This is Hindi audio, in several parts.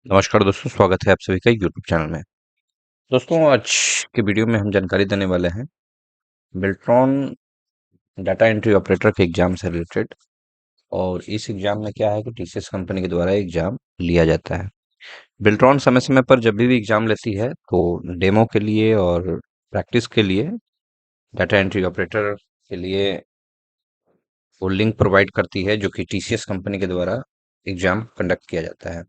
नमस्कार दोस्तों, स्वागत है आप सभी का यूट्यूब चैनल में। दोस्तों, आज के वीडियो में हम जानकारी देने वाले हैं बिल्ट्रॉन डाटा एंट्री ऑपरेटर के एग्जाम से रिलेटेड। और इस एग्जाम में क्या है कि टीसीएस कंपनी के द्वारा एग्जाम लिया जाता है। बिल्ट्रॉन समय समय पर जब भी एग्जाम लेती है तो डेमो के लिए और प्रैक्टिस के लिए डाटा एंट्री ऑपरेटर के लिए वो लिंक प्रोवाइड करती है, जो कि टीसीएस कंपनी के द्वारा एग्जाम कंडक्ट किया जाता है।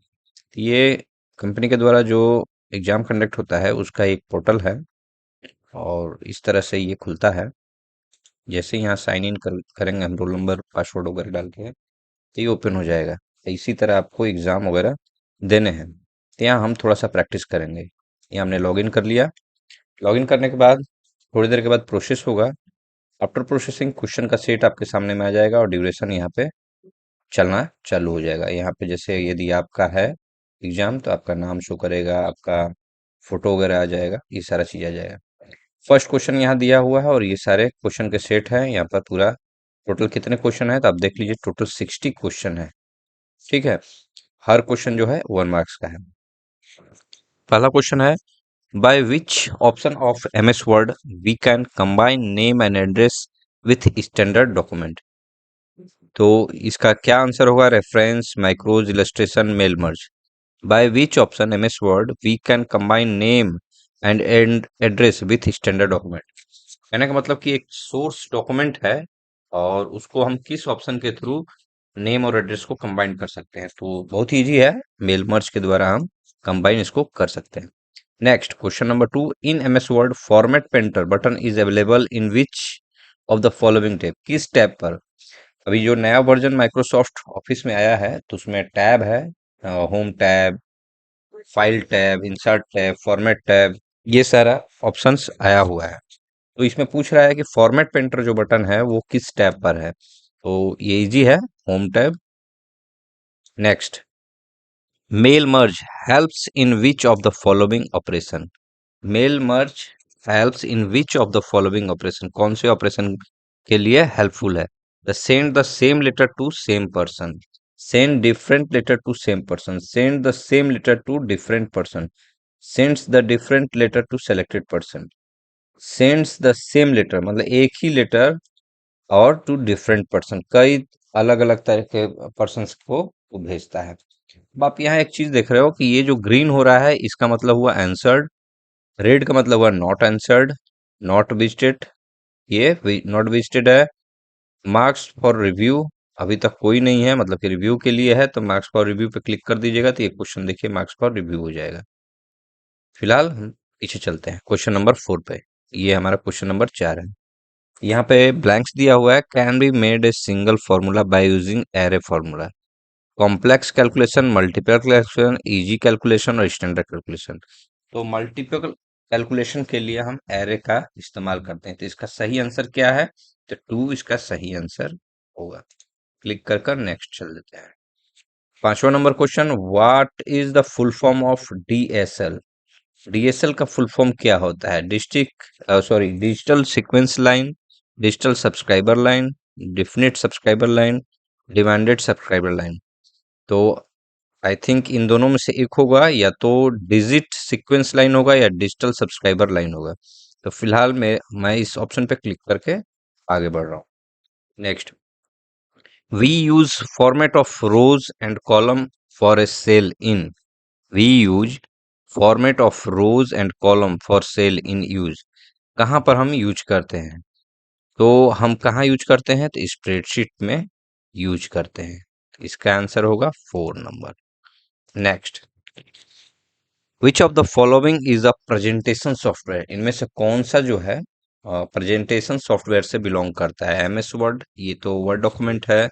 ये कंपनी के द्वारा जो एग्जाम कंडक्ट होता है उसका एक पोर्टल है और इस तरह से ये खुलता है। जैसे ही यहाँ साइन इन करेंगे हम, रोल नंबर पासवर्ड वगैरह डाल के, तो ये ओपन हो जाएगा। तो इसी तरह आपको एग्ज़ाम वगैरह देने हैं। तो यहाँ हम थोड़ा सा प्रैक्टिस करेंगे। ये हमने लॉगिन कर लिया। लॉगिन करने के बाद थोड़ी देर के बाद प्रोसेस होगा। आफ्टर प्रोसेसिंग क्वेश्चन का सेट आपके सामने में आ जाएगा और ड्यूरेशन यहाँ पे चलना चालू हो जाएगा। यहाँ पे जैसे यदि आपका है एग्जाम तो आपका नाम शो करेगा, आपका फोटो वगैरह आ जाएगा, ये सारा चीज़ आ जाएगा। फर्स्ट क्वेश्चन यहाँ दिया हुआ है और ये सारे क्वेश्चन के सेट हैं। यहाँ पर पूरा टोटल कितने क्वेश्चन है तो आप देख लीजिए, टोटल 60 क्वेश्चन है। ठीक है, हर क्वेश्चन जो है 1 मार्क्स का है। पहला क्वेश्चन है, by which option of MS Word we can combine name and address with standard document. तो इसका क्या आंसर होगा? Reference, macros, illustration, mail merge. By which option MS Word we can combine name and address with standard document. कहने का मतलब कि एक सोर्स डॉक्यूमेंट है और उसको हम किस ऑप्शन के थ्रू नेम और एड्रेस को कंबाइन कर सकते हैं। तो बहुत इजी है, मेल मर्ज के द्वारा हम कंबाइन इसको कर सकते हैं। Next question number 2, in MS word format painter button is available in which of the following tab. किस टैब पर? अभी जो नया वर्जन माइक्रोसॉफ्ट ऑफिस में आया है तो उसमें टैब है, home tab, file tab, insert tab, format tab, ये सारा ऑप्शंस आया हुआ है। तो इसमें पूछ रहा है कि फॉर्मेट पेंटर जो बटन है वो किस टैब पर है। तो ये इजी है, home tab. Next, mail merge helps in which of the following operation. Mail merge helps in which of the following operation, कौन से ऑपरेशन के लिए हेल्पफुल है? The send the same letter to same person, send different letter to same person, send the same letter to different person, sends the different letter to selected person, sends the same letter मतलब एक ही लेटर और टू डिफरेंट पर्सन, कई अलग अलग तरह के पर्सन को वो भेजता है। अब आप यहाँ एक चीज देख रहे हो कि ये जो ग्रीन हो रहा है इसका मतलब हुआ आंसर्ड, रेड का मतलब हुआ नॉट आंसर्ड, नॉट विजिटेड, ये नॉट विजिटेड है। मार्क्स फॉर रिव्यू अभी तक कोई नहीं है, मतलब कि रिव्यू के लिए है, तो मार्क्स फॉर रिव्यू पे क्लिक कर दीजिएगा तो ये क्वेश्चन देखिए मार्क्स फॉर रिव्यू हो जाएगा। फिलहाल हम पीछे चलते हैं क्वेश्चन नंबर 4 पे। ये हमारा क्वेश्चन नंबर 4 है। यहाँ पे ब्लैंक्स दिया हुआ है, can be made a single formula by using array formula. Complex calculation, multiple calculation, easy calculation और स्टैंडर्ड कैलकुलेशन। तो मल्टीपल कैलकुलेशन के लिए हम एरे का इस्तेमाल करते हैं। तो इसका सही आंसर क्या है? तो 2 इसका सही आंसर होगा। क्लिक कर कर नेक्स्ट चल देते हैं। पांचवा number question, what is the full form of DSL. DSL का फुल फॉर्म क्या होता है? Digital sequence line, digital subscriber line, definite subscriber line, demanded subscriber line. तो आई थिंक इन दोनों में से एक होगा, या तो डिजिट सीक्वेंस लाइन होगा या डिजिटल सब्सक्राइबर लाइन होगा। तो फिलहाल मैं इस ऑप्शन पे क्लिक करके आगे बढ़ रहा हूँ। Next, we use format of rows and column for a cell in. We use format of rows and column for cell in use. कहाँ पर हम यूज करते हैं? तो हम कहाँ यूज करते हैं? तो स्प्रेडशीट में यूज करते हैं। इसका आंसर होगा 4 number. Next, which of the following is a presentation software. इनमें से कौन सा जो है प्रेजेंटेशन सॉफ्टवेयर से बिलोंग करता है? एमएस वर्ड, ये तो वर्ड डॉक्यूमेंट है।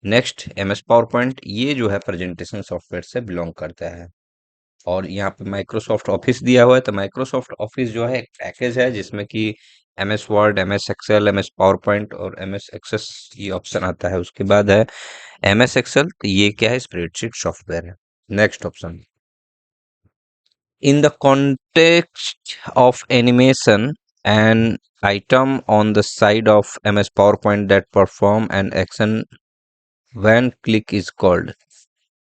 नेक्स्ट, एमएस पावर पॉइंट, ये जो है प्रेजेंटेशन सॉफ्टवेयर से बिलोंग करता है। और यहाँ पे माइक्रोसॉफ्ट ऑफिस दिया हुआ है, तो माइक्रोसॉफ्ट ऑफिस जो है एक पैकेज है जिसमें कि MS word, MS Excel, MS power point और एमएस एक्सेस ये ऑप्शन आता है। उसके बाद है एमएस एक्सेल, तो ये क्या है? स्प्रेडशीट सॉफ्टवेयर है। Next option, in the context of animation, an item on the side of MS PowerPoint that perform an action when click is called.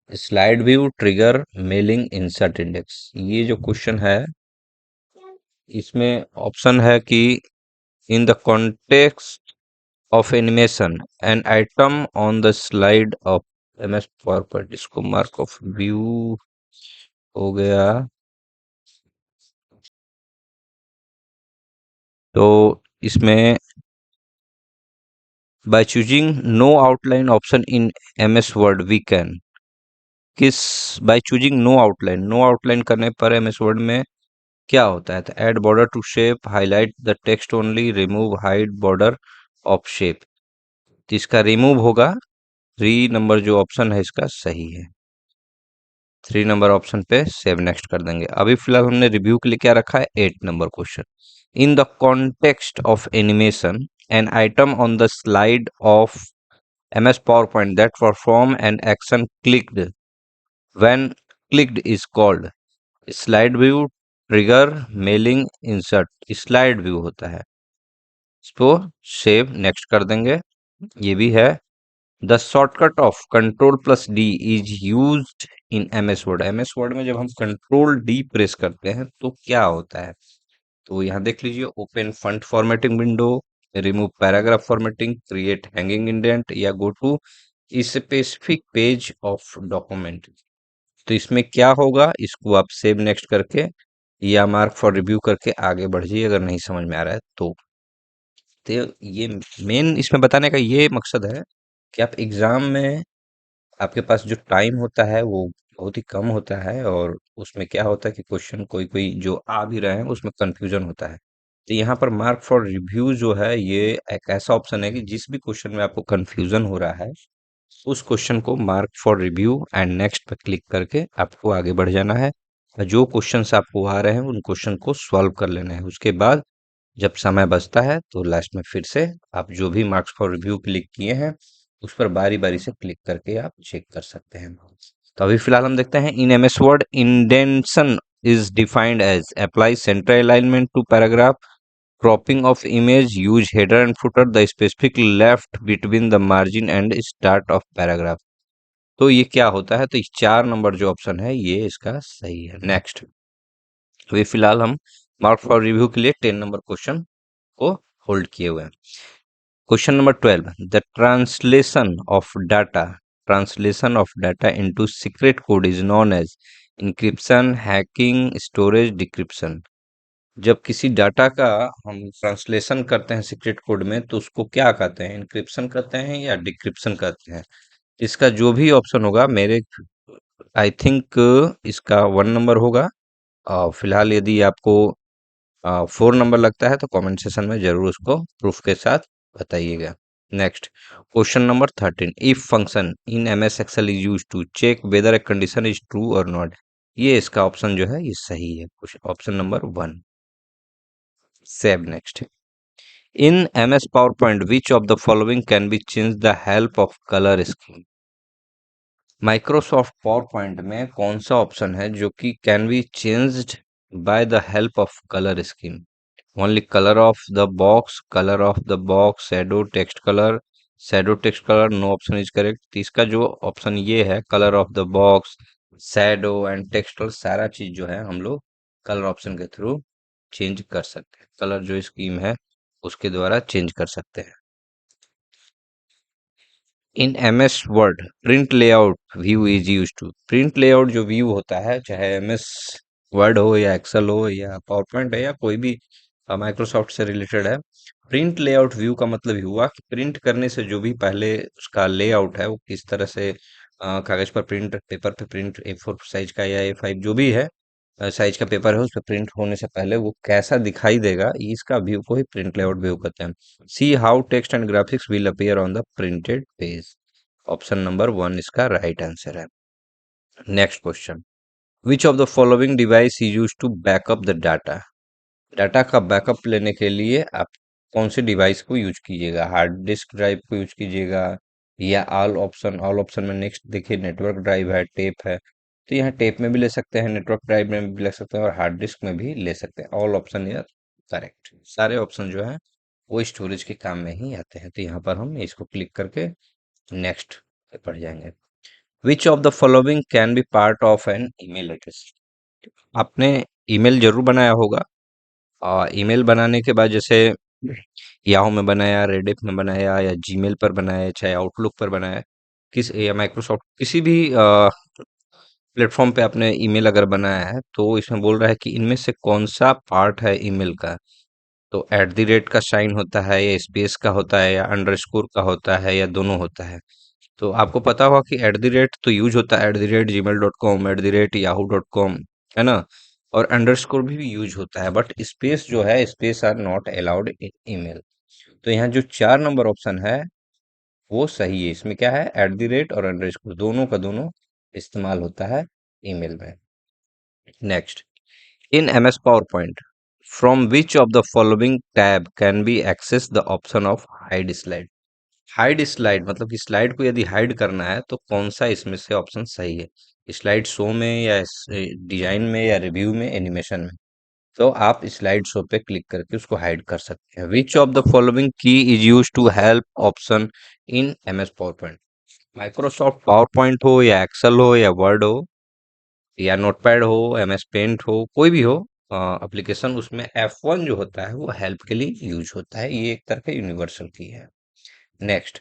Slide view trigger mailing insert index. ये जो क्वेश्चन है इसमें ऑप्शन है कि in the context of animation an item on the slide of MS PowerPoint, इसको मार्क ऑफ व्यू हो गया। तो इसमें by choosing no outline option in MS Word we can, किस बाय चूजिंग नो आउटलाइन करने पर एमएस वर्ड में क्या होता है? तो add border to shape, highlight the text only, remove hide border of shape. तो इसका रिमूव होगा। 3 नंबर जो ऑप्शन है इसका सही है। 3 नंबर ऑप्शन पे सेव नेक्स्ट कर देंगे। अभी फिलहाल हमने रिव्यू के लिए क्या रखा है? 8 number question. In the context of animation an item on the slide of MS PowerPoint that perform an action clicked when clicked is called slide view, trigger, mailing, insert। slide view होता है। इसको सेव नेक्स्ट कर देंगे। ये भी है। The shortcut of control plus D is used in MS word. MS Word में जब हम कंट्रोल डी प्रेस करते हैं तो क्या होता है? तो यहाँ देख लीजिए, open font formatting window, remove paragraph formatting, create hanging indent, या go to specific page of document. तो इसमें क्या होगा? इसको आप सेव नेक्स्ट करके या मार्क फॉर रिव्यू करके आगे बढ़ जाइए अगर नहीं समझ में आ रहा है तो। तो ये मेन इसमें बताने का ये मकसद है कि आप एग्जाम में आपके पास जो टाइम होता है वो बहुत ही कम होता है, और उसमें क्या होता है कि क्वेश्चन कोई कोई जो आ भी रहे हैं उसमें कंफ्यूजन होता है। तो यहाँ पर मार्क फॉर रिव्यू जो है ये एक ऐसा ऑप्शन है कि जिस भी क्वेश्चन में आपको कंफ्यूजन हो रहा है उस क्वेश्चन को mark for review and next पर क्लिक करके आपको आगे बढ़ जाना है। और जो क्वेश्चंस आपको आ रहे हैं उन क्वेश्चन को सॉल्व कर लेना है। उसके बाद जब समय बचता है तो लास्ट में फिर से आप जो भी मार्क्स फॉर रिव्यू क्लिक किए हैं उस पर बारी बारी से क्लिक करके आप चेक कर सकते हैं। तो अभी फिलहाल हम देखते हैं in MS Word indentation is defined as apply centre alignment to paragraph, cropping of image, use header and footer, the specific left between the margin and start of paragraph. तो ये क्या होता है? तो 4 नंबर जो ऑप्शन है ये इसका सही है। नेक्स्ट, अभी फिलहाल हम मार्क फॉर रिव्यू के लिए 10 नंबर क्वेश्चन को होल्ड किए हुए हैं। Question number 12, the translation of data into secret code is known as encryption, hacking, storage, decryption. जब किसी डाटा का हम ट्रांसलेशन करते हैं सीक्रेट कोड में तो उसको क्या कहते हैं? इंक्रिप्शन कहते हैं या डिक्रिप्शन कहते हैं? इसका जो भी ऑप्शन होगा, मेरे आई थिंक इसका 1 नंबर होगा। फिलहाल यदि आपको 4 नंबर लगता है तो कमेंट सेशन में जरूर उसको प्रूफ के साथ बताइएगा। Next, question number 13, if function in MS Excel is use to check whether a condition is true और नॉट। ये इसका ऑप्शन जो है ये सही है, option number 1। Save next, in MS power point which of the following can be change the help of colour scheme. Microsoft power point में कौन सा ऑप्शन है जो कि can be changed by the help of colour scheme? Only colour of the box, colour of the box, shadow text colour, shadow text colour, no option is correct. तो इसका जो ऑप्शन ये है, colour of the box, shadow and text colour, सारा चीज जो है हम लोग कलर ऑप्शन के थ्रू चेंज कर सकते हैं। कलर जो स्कीम है उसके द्वारा चेंज कर सकते हैं। In MS Word print layout view is use to. Print layout जो व्यू होता है, चाहे एमएस वर्ड हो या एक्सेल हो या पावर पॉइंट है या कोई भी माइक्रोसॉफ्ट से रिलेटेड है, प्रिंट लेआउट व्यू का मतलब ये हुआ कि प्रिंट करने से जो भी पहले उसका लेआउट है वो किस तरह से कागज पर प्रिंट, पेपर पे प्रिंट, A4 साइज का या A5 जो भी है साइज का पेपर है उस पर प्रिंट होने से पहले वो कैसा दिखाई देगा, इसका व्यू को ही प्रिंट लेआउट व्यू कहते हैं। See how text and graphics will appear on the printed page. Option number 1 इसका राइट आंसर है। Next question, which of the following device is use to backup the data. Data का बैकअप लेने के लिए आप कौन सी डिवाइस को यूज कीजिएगा? हार्ड डिस्क ड्राइव को यूज कीजिएगा या ऑल ऑप्शन में नेक्स्ट देखिए नेटवर्क ड्राइव है, टेप है। तो यहाँ टेप में भी ले सकते हैं, नेटवर्क ड्राइव में भी ले सकते हैं और हार्ड डिस्क में भी ले सकते हैं। ऑल ऑप्शन यार करेक्ट। सारे ऑप्शन जो है वो स्टोरेज के काम में ही आते हैं। तो यहाँ पर हम इसको क्लिक करके नेक्स्ट पे पढ़ जाएंगे। Which of the following can be part of an email address. आपने ईमेल जरूर बनाया होगा। ईमेल बनाने के बाद जैसे याहू में बनाया, रेडिफ में बनाया, या जीमेल पर बनाया, चाहे आउटलुक पर बनाया, किस या माइक्रोसॉफ्ट किसी भी प्लेटफॉर्म पे आपने ईमेल अगर बनाया है, तो इसमें बोल रहा है कि इनमें से कौन सा पार्ट है ईमेल का। तो एट द रेट का साइन होता है, या स्पेस का होता है, या अंडरस्कोर का होता है, या दोनों होता है। तो आपको पता होगा कि एट द रेट तो यूज होता है, @gmail.com, @yahoo.com, है ना। और अंडरस्कोर भी यूज होता है, बट स्पेस जो है, space are not allowed in email. तो यहाँ जो 4 नंबर ऑप्शन है वो सही है। इसमें क्या है, एट द रेट और अंडरस्कोर दोनों का दोनों इस्तेमाल होता है ईमेल में। Next, in M S power point from which of the following tab can be access the option of hide slide. Hide slide मतलब कि स्लाइड को यदि हाइड करना है तो कौन सा इसमें से ऑप्शन सही है, स्लाइड शो में, या डिजाइन में, या रिव्यू में, एनिमेशन में। तो आप स्लाइड शो पे क्लिक करके उसको हाइड कर सकते हैं। Which of the following key is use to help option in M S power point. Microsoft power point हो, या एक्सेल हो, या वर्ड हो, या नोटपैड हो, एम एस पेंट हो, कोई भी हो एप्लीकेशन, उसमें F1 जो होता है वो हेल्प के लिए यूज होता है। ये एक तरह का यूनिवर्सल की है। Next,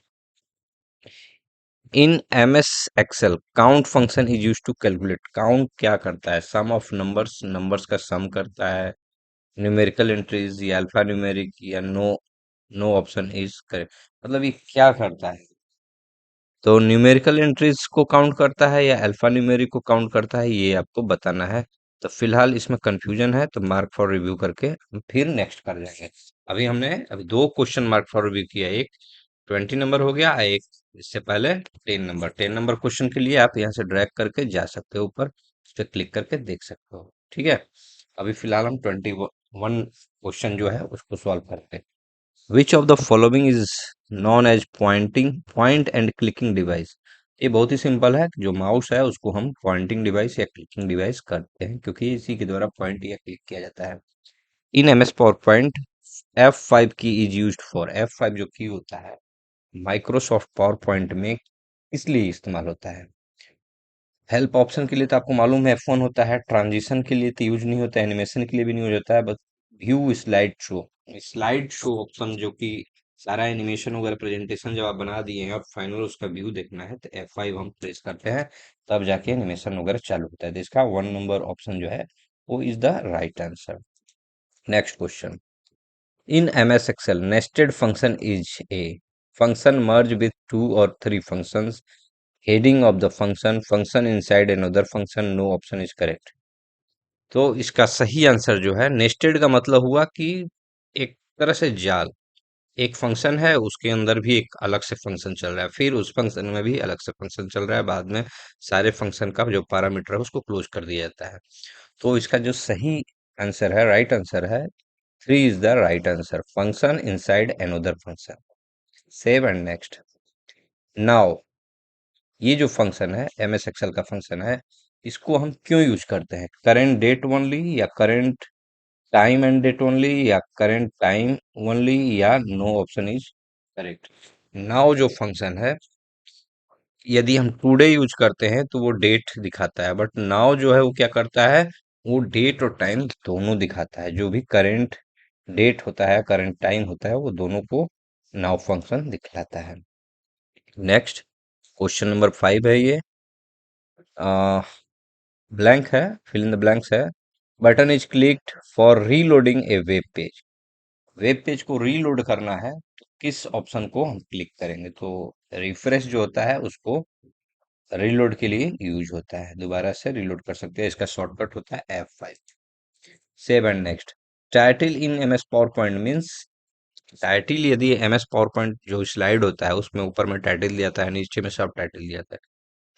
in M S Excel count function is use to calculate. Count क्या करता है, सम ऑफ नंबर्स, नंबर्स का सम करता है, न्यूमेरिकल एंट्रीज, या अल्फा न्यूमेरिक, या no. No option is correct. मतलब ये क्या करता है, तो न्यूमेरिकल एंट्रीज को काउंट करता है, या अल्फा न्यूमेरिक को काउंट करता है, ये आपको बताना है। तो फिलहाल इसमें कंफ्यूजन है, तो मार्क फॉर रिव्यू करके हम फिर नेक्स्ट कर जाएंगे। अभी 2 क्वेश्चन मार्क फॉर रिव्यू किया, एक 20 नंबर हो गया, एक इससे पहले 10 नंबर। 10 नंबर क्वेश्चन के लिए आप यहाँ से ड्रैग करके जा सकते हो ऊपर, उस पर क्लिक करके देख सकते हो। ठीक है, अभी फिलहाल हम 21 क्वेश्चन जो है उसको सॉल्व करते हैं। Which of the following is known as point and clicking device. ये बहुत ही सिंपल है, जो माउस है उसको हम पॉइंटिंग डिवाइस या क्लिकिंग डिवाइस करते हैं, क्योंकि इसी के द्वारा पॉइंट या क्लिक किया जाता है। In M S power point F5 key is use for. F5 जो की होता है माइक्रोसॉफ्ट पावर पॉइंट में किस लिए इस्तेमाल होता है। हेल्प ऑप्शन के लिए तो आपको मालूम है F1 होता है, ट्रांजिशन के लिए तो यूज नहीं होता, एनिमेशन के लिए भी नहीं यूज होता है, बस view slide show. Slide show option जो कि सारा एनिमेशन वगैरह प्रेजेंटेशन जब आप बना दिए हैं, अब फाइनल उसका व्यू देखना है, तो F5 हम प्रेस करते हैं, तब जाके एनिमेशन वगैरह चालू होता है। तो इसका 1 नंबर ऑप्शन जो है वो is the right answer. Next question, in MS Excel, nested function is a function merge with 2 or 3 functions. Heading of the function inside another function. No option is correct. तो इसका सही आंसर जो है, नेस्टेड का मतलब हुआ कि एक तरह से जाल, एक फंक्शन है उसके अंदर भी एक अलग से फंक्शन चल रहा है, फिर उस फंक्शन में भी अलग से फंक्शन चल रहा है, बाद में सारे फंक्शन का जो पैरामीटर है उसको क्लोज कर दिया जाता है। तो इसका जो सही आंसर है, राइट आंसर है, 3 is the right answer. Function inside another function. Save and next. Now, ये जो फंक्शन है MS Excel का फंक्शन है, इसको हम क्यों यूज करते हैं, करेंट डेट ओनली, या current time and date only, या करेंट टाइम ओनली, या no option is correct. Now जो फंक्शन है, यदि हम टुडे यूज करते हैं तो वो डेट दिखाता है, बट नाउ जो है वो क्या करता है, वो डेट और टाइम दोनों दिखाता है। जो भी करेंट डेट होता है, करंट टाइम होता है, वो दोनों को नाउ फंक्शन दिखलाता है। नेक्स्ट, क्वेश्चन नंबर 5 है ये, ब्लैंक है, फिल इन द ब्लैंक्स है। Button is clicked for reloading A web page. Web page को रीलोड करना है तो किस ऑप्शन को हम क्लिक करेंगे, तो रिफ्रेश जो होता है उसको रीलोड के लिए यूज होता है, दोबारा से रीलोड कर सकते हैं, इसका शॉर्टकट होता है F5। Save and next, title in MS power point means, title यदि MS पावर पॉइंट जो स्लाइड होता है उसमें ऊपर में टाइटल दिया जाता है, नीचे में सब टाइटल दिया जाता है।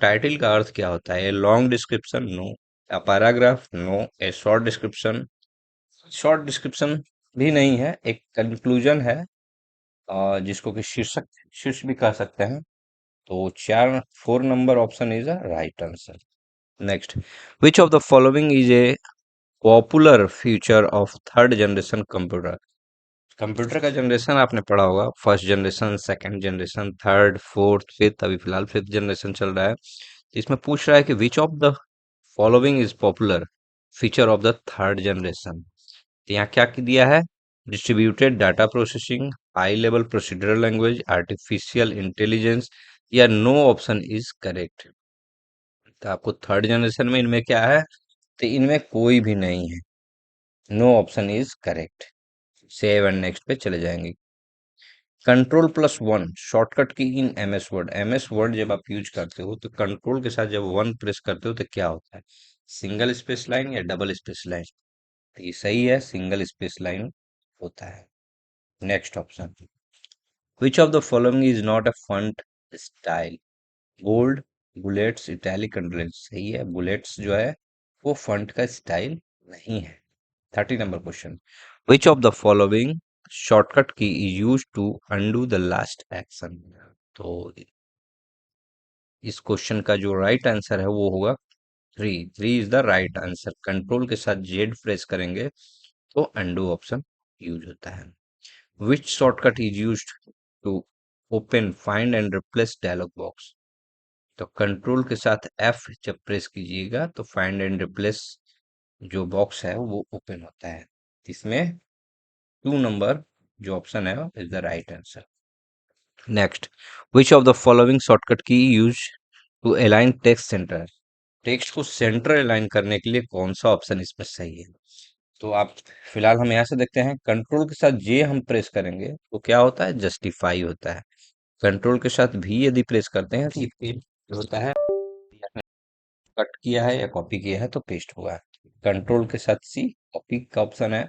टाइटल का अर्थ क्या होता है, a long description, no. A paragraph, no. A short description, short description भी नहीं है, एक कंक्लूजन है, जिसको कि शीर्षक, शीर्ष भी कह सकते हैं। तो 4 number option is a right answer. Next, which of the following is a popular feature of third generation computer. Computer का जनरेशन आपने पढ़ा होगा, first generation, second generation, third, fourth, fifth, अभी फिलहाल फिफ्थ जनरेशन चल रहा है। इसमें पूछ रहा है कि विच of the following is popular feature of the third generation. तो यहाँ क्या दिया है, distributed data processing, high level procedural language, artificial intelligence, या नो ऑप्शन इज करेक्ट। तो आपको थर्ड जनरेशन में इनमें क्या है, तो इनमें कोई भी नहीं है, no option is correct. Save and next पे चले जाएंगे। Control plus one shortcut key in MS word. MS word जब आप यूज करते हो तो कंट्रोल के साथ जब 1 प्रेस करते हो तो क्या होता है, सिंगल स्पेस लाइन या डबल स्पेस लाइन। तो ये सही है, सिंगल स्पेस लाइन होता है। Next option, which of the following is not a font style. Bold, bullets, italic, underline. सही है, बुलेट्स जो है वो फॉन्ट का स्टाइल नहीं है। 30 number question, which of the following shortcut key is use to undo the last action. तो इस क्वेश्चन का जो राइट आंसर है वो होगा 3 is the right answer. Control के साथ जेड प्रेस करेंगे तो अंडू ऑप्शन यूज होता है। Which shortcut is use to open find and replace dialog box. तो कंट्रोल के साथ एफ जब प्रेस कीजिएगा तो फाइंड एंड रिप्लेस जो बॉक्स है वो ओपन होता है। इसमें 2 नंबर जो ऑप्शन है is the right answer. Next, which of the following shortcut key use to align text centre. Text को सेंटर अलाइन करने के लिए कौन सा ऑप्शन इसमें सही है। तो आप फिलहाल हम यहाँ से देखते हैं, कंट्रोल के साथ जे हम प्रेस करेंगे तो क्या होता है, जस्टिफाई होता है। कंट्रोल के साथ भी यदि प्रेस करते हैं तो ये होता है, कट किया है या कॉपी किया है तो पेस्ट हुआ है। कंट्रोल के साथ सी कॉपी का ऑप्शन है।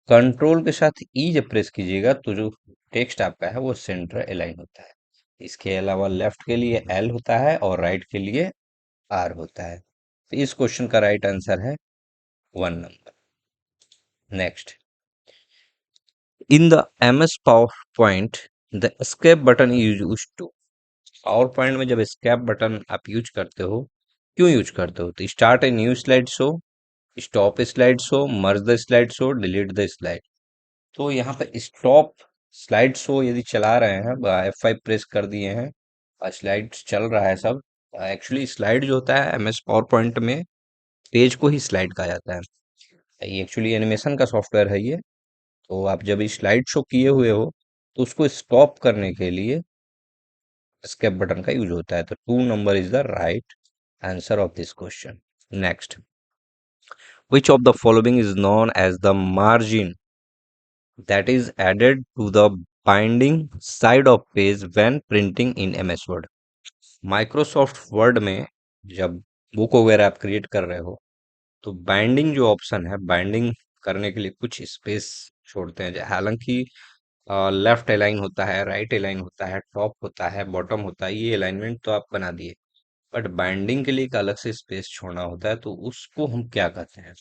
कंट्रोल के साथ ई जब प्रेस कीजिएगा तो जो टेक्स्ट आपका है वो सेंटर अलाइन होता है। इसके अलावा लेफ्ट के लिए एल होता है और राइट के लिए आर होता है। तो इस क्वेश्चन का राइट आंसर है 1 number. Next, in the MS power point the escape button is use to. Power point में जब एस्केप बटन आप यूज करते हो, क्यों यूज करते हो, तो start a new slide show, stop slide show, merge the slide show, delete the slide. तो यहाँ पे स्टॉप स्लाइड शो यदि चला रहे हैं, F5 प्रेस कर दिए हैं और स्लाइड चल रहा है सब। एक्चुअली स्लाइड जो होता है एमएस पावर पॉइंट में पेज को ही स्लाइड कहा जाता है। ये एक्चुअली एनिमेशन का सॉफ्टवेयर है ये। तो आप जब स्लाइड शो किए हुए हो तो उसको स्टॉप करने के लिए एस्केप बटन का यूज होता है। तो 2 number is the right answer of this question. Next, which of the following is known as the margin that is added to the binding side of page when printing in MS Word। Microsoft word में जब बुक वगैरह आप क्रिएट कर रहे हो तो बाइंडिंग जो ऑप्शन है, बाइंडिंग करने के लिए कुछ स्पेस छोड़ते हैं। हालांकि लेफ्ट अलाइन होता है, राइट अलाइन होता है, टॉप होता है, बॉटम होता है, ये अलाइनमेंट तो आप बना दिए, बट बाइंडिंग के लिए एक अलग से स्पेस छोड़ना होता है। तो उसको हम क्या कहते हैं,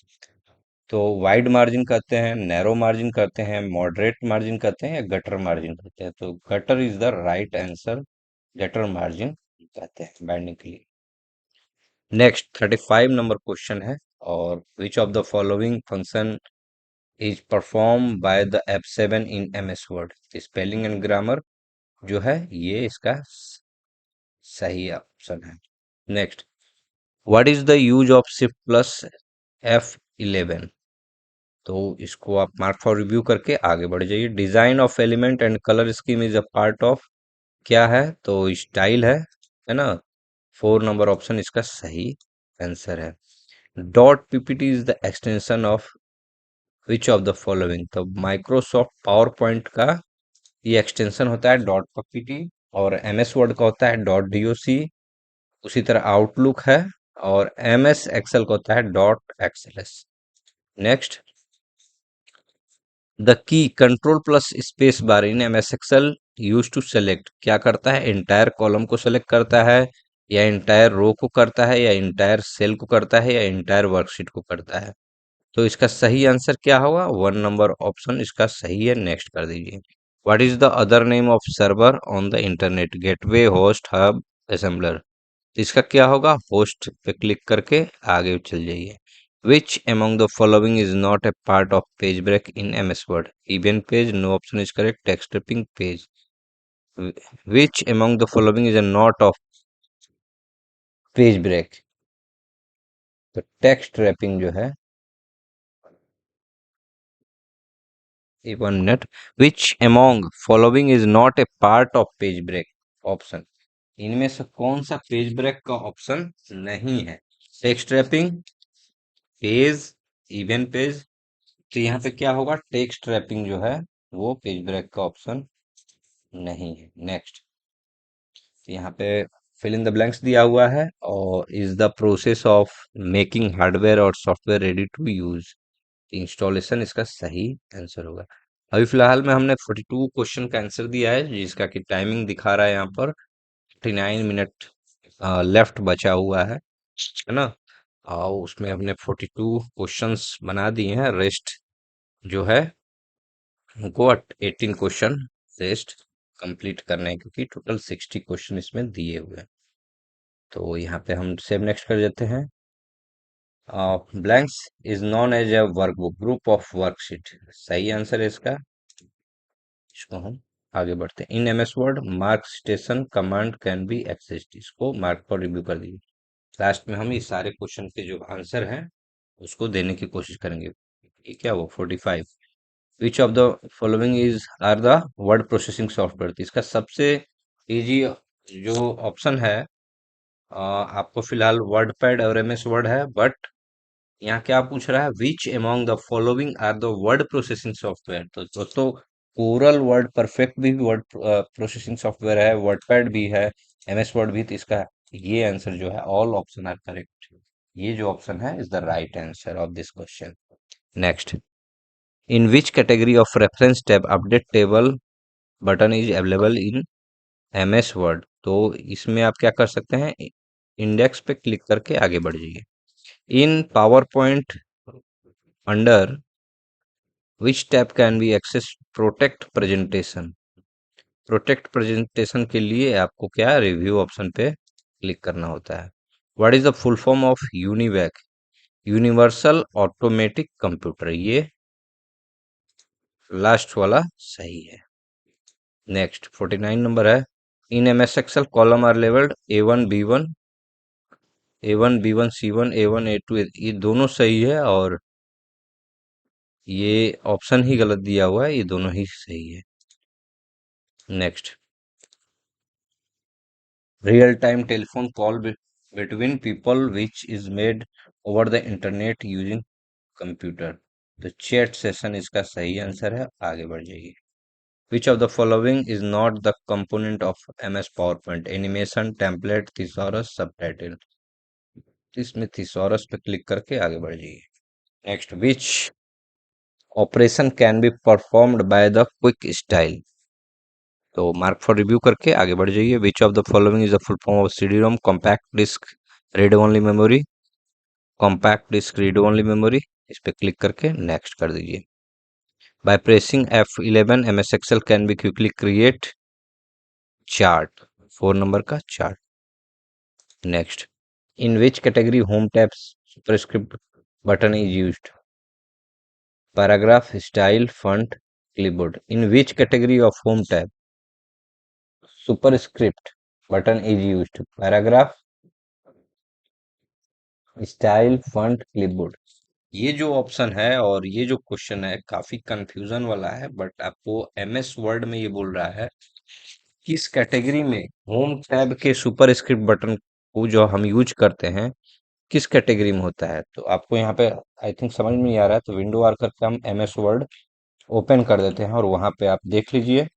तो वाइड मार्जिन कहते हैं, नैरो मार्जिन कहते हैं, मॉडरेट मार्जिन कहते हैं, या गटर मार्जिन कहते हैं। तो gutter is the right answer, gutter margin कहते हैं बाइंडिंग के लिए। नेक्स्ट 35 नंबर क्वेश्चन है, और विच of the following function is perform by the F7 in MS word. Spelling and grammar जो है ये इसका सही ऑप्शन है। Next, what is the use of shift plus F11। तो इसको आप मार्क फॉर रिव्यू करके आगे बढ़ जाइए। Design of element and colour scheme is a part of, क्या है, तो स्टाइल है ना। 4 नंबर ऑप्शन इसका सही आंसर है। Dot PPT is the extension of which of the following. तो माइक्रोसॉफ्ट पावर पॉइंट का ये एक्सटेंशन होता है डॉट पीपीटी, और एमएस वर्ड का होता है डॉट डीओसी। उसी तरह आउटलुक है, और एमएस एक्सेल का होता है dot XLS. Next, the key control plus space bar in MS Excel use to select, क्या करता है, इंटायर कॉलम को सेलेक्ट करता है, या इंटायर रो को करता है, या इंटायर सेल को करता है, या इंटायर वर्कशीट को करता है। तो इसका सही आंसर क्या होगा, 1 नंबर ऑप्शन इसका सही है। नेक्स्ट कर दीजिए। What is the other name of server on the internet, gateway, host, hub, assembler. इसका क्या होगा, होस्ट पे क्लिक करके आगे चल जाइए। विच among the following is not a part of page break in MS Word। even page, no option is correct, text stripping, page। which among the following is a not of page break. तो टेक्स्ट रैपिंग जो है, एक 1 minute, which among following is not a part of page break option, इनमें से कौन सा पेज ब्रेक का ऑप्शन नहीं है? Text wrapping, page, even page. तो यहाँ पे क्या होगा, टेक्स्ट रैपिंग जो है वो पेज ब्रेक का ऑप्शन नहीं है। नेक्स्ट, यहाँ पे फिल इन द ब्लैंक्स दिया हुआ है, और is the process of making hardware और software ready to use, installation इसका सही आंसर होगा। अभी फिलहाल में हमने 42 क्वेश्चन का आंसर दिया है, जिसका कि टाइमिंग दिखा रहा है यहाँ पर 39 मिनट लेफ्ट बचा हुआ है ना। और उसमें हमने 42 क्वेश्चंस बना दिए हैं, रेस्ट जो है हमको 18 क्वेश्चन रेस्ट कंप्लीट करने हैं, क्योंकि टोटल 60 क्वेश्चन इसमें दिए हुए हैं। तो यहाँ पे हम सेव नेक्स्ट कर देते हैं। Blanks is known as a workbook, group of worksheet, सही आंसर है इसका। इसको हम आगे बढ़ते हैं। In MS word mark station command can be accessed, इसको मार्क पर रिव्यू कर दीजिए। लास्ट में हम ये सारे क्वेश्चन के जो आंसर हैं उसको देने की कोशिश करेंगे। ये क्या वो 45, which of the following is are the word processing software, इसका सबसे इजी जो ऑप्शन है, आपको फिलहाल वर्ड पैड और एमएस वर्ड है, बट यहाँ क्या पूछ रहा है, which among the following are the word processing software. तो दोस्तों, कोरल वर्ड परफेक्ट भी वर्ड प्रोसेसिंग सॉफ्टवेयर है, वर्ड पैड भी है, एमएस वर्ड भी। तो इसका ये आंसर जो है, ऑल ऑप्शन आर करेक्ट, ये जो ऑप्शन है is the right answer of this question. Next, in which category of reference tab update table button is available in MS word. तो इसमें आप क्या कर सकते हैं, इंडेक्स पे क्लिक करके आगे बढ़ जाइए। In PowerPoint under which tab can be access protect presentation, protect presentation के लिए आपको क्या रिव्यू ऑप्शन पे क्लिक करना होता है। What is the full form of UNIVAC, universal automatic computer, ये लास्ट वाला सही है। नेक्स्ट 49 नंबर है, in MS Excel column are labelled A1 B1, A1 B1 C1 A1 A2, ये दोनों सही है, और ये ऑप्शन ही गलत दिया हुआ है, ये दोनों ही सही है। Next, real time telephone call between people which is made over the internet using computer. तो चैट सेशन इसका सही आंसर है, आगे बढ़ जाइए। Which of the following is not the component of MS power point, animation, template, thesaurus, subtitle. इसमें थिसॉरस पे क्लिक करके आगे बढ़ जाइए। Next, which operation can be performed by the quick style. तो मार्क फॉर रिव्यू करके आगे बढ़ जाइए। Which of the following is the full form of CD ROM, compact disc read only memory, compact disc read only memory. इस पे क्लिक करके नेक्स्ट कर दीजिए। By pressing F11 MS Excel can be quickly create chart, 4 number का chart. Next, in which category home tabs superscript button is used, paragraph, style, font, clipboard. In which category of home tab superscript button is used, paragraph, style, font, clipboard. ये जो ऑप्शन है और ये जो क्वेश्चन है काफी कंफ्यूजन वाला है, बट आपको एमएस वर्ड में ये बोल रहा है किस कैटेगरी में होम टैब के सुपरस्क्रिप्ट बटन को जो हम यूज करते हैं किस कैटेगरी में होता है। तो आपको यहाँ पे आई थिंक समझ में नहीं आ रहा है, तो विंडो आर करके हम एमएस वर्ड ओपन कर देते हैं, और वहां पे आप देख लीजिए।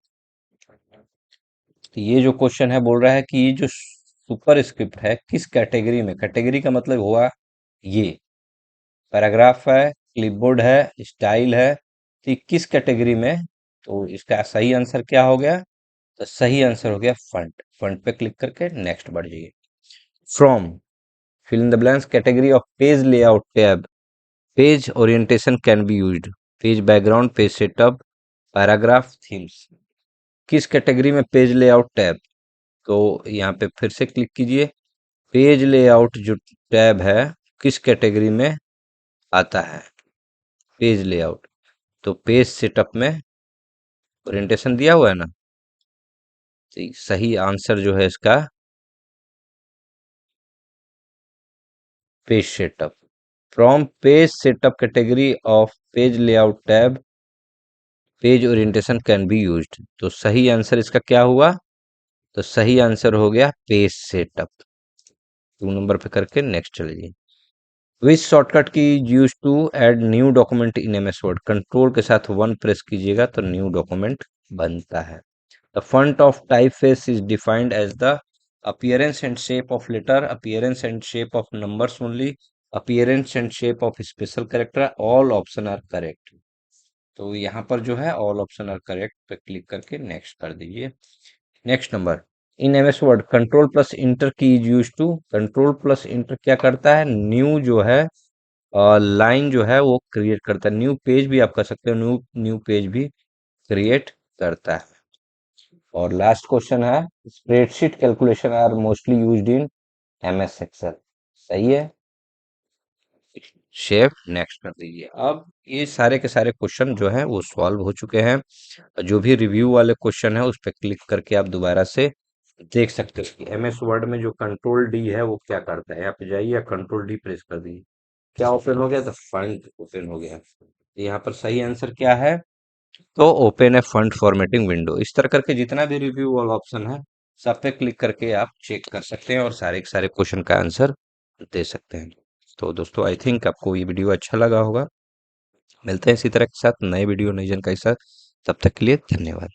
तो ये जो क्वेश्चन है बोल रहा है कि ये जो सुपर स्क्रिप्ट है किस कैटेगरी में, कैटेगरी का मतलब हुआ ये पैराग्राफ है, क्लिपबोर्ड है, स्टाइल है, तो ये किस कैटेगरी में। तो इसका सही आंसर क्या हो गया, तो सही आंसर हो गया फंट। फंट पे क्लिक करके नेक्स्ट बढ़ जाइए। From fill in the blanks category of page layout tab, page orientation can be used, page background, page setup, paragraph, themes. किस कैटेगरी में पेज लेआउट टैब, तो यहाँ पे फिर से क्लिक कीजिए। पेज लेआउट जो टैब है किस कैटेगरी में आता है, पेज लेआउट। तो पेज सेटअप में ओरिएंटेशन दिया हुआ है ना, तो सही आंसर जो है इसका page setup. From page setup category of page layout tab page orientation can be used. तो सही आंसर इसका क्या हुआ? तो सही आंसर हो गया पेज सेटअप। 2 नंबर पे करके नेक्स्ट चलिए। Which shortcut key use to add new document in MS word? Control के साथ 1 प्रेस कीजिएगा तो न्यू डॉक्यूमेंट बनता है। The font of typeface is defined as the appearance and shape of letter, appearance and shape of numbers only, appearance and shape of special character, all option are correct। तो यहाँ पर जो है ऑल ऑप्शन आर करेक्ट पे क्लिक करके नेक्स्ट कर दीजिए। Next number, in MS word control plus enter key is use to. Control plus enter क्या करता है? न्यू जो है लाइन जो है वो क्रिएट करता है। न्यू पेज भी आप कर सकते हो, न्यू न्यू पेज भी क्रिएट करता है। और लास्ट क्वेश्चन है, spreadsheet calculation are mostly used in MS Excel. सही है। शेप नेक्स्ट कर दीजिए। अब ये सारे के सारे क्वेश्चन जो है वो सॉल्व हो चुके हैं। जो भी रिव्यू वाले क्वेश्चन है उस पर क्लिक करके आप दोबारा से देख सकते हो कि एमएस वर्ड में जो कंट्रोल डी है वो क्या करता है। यहाँ पे जाइए, कंट्रोल डी प्रेस कर दीजिए, क्या ओपन हो गया? तो फंड ओपन हो गया। यहाँ पर सही आंसर क्या है? तो ओपन है फंड फॉर्मेटिंग विंडो। इस तरह करके जितना भी रिव्यू वाला ऑप्शन है सब पे क्लिक करके आप चेक कर सकते हैं और सारे के सारे क्वेश्चन का आंसर दे सकते हैं। तो दोस्तों आई थिंक आपको ये वीडियो अच्छा लगा होगा। मिलते हैं इसी तरह के साथ नए वीडियो नई जानकारी के साथ। तब तक के लिए धन्यवाद।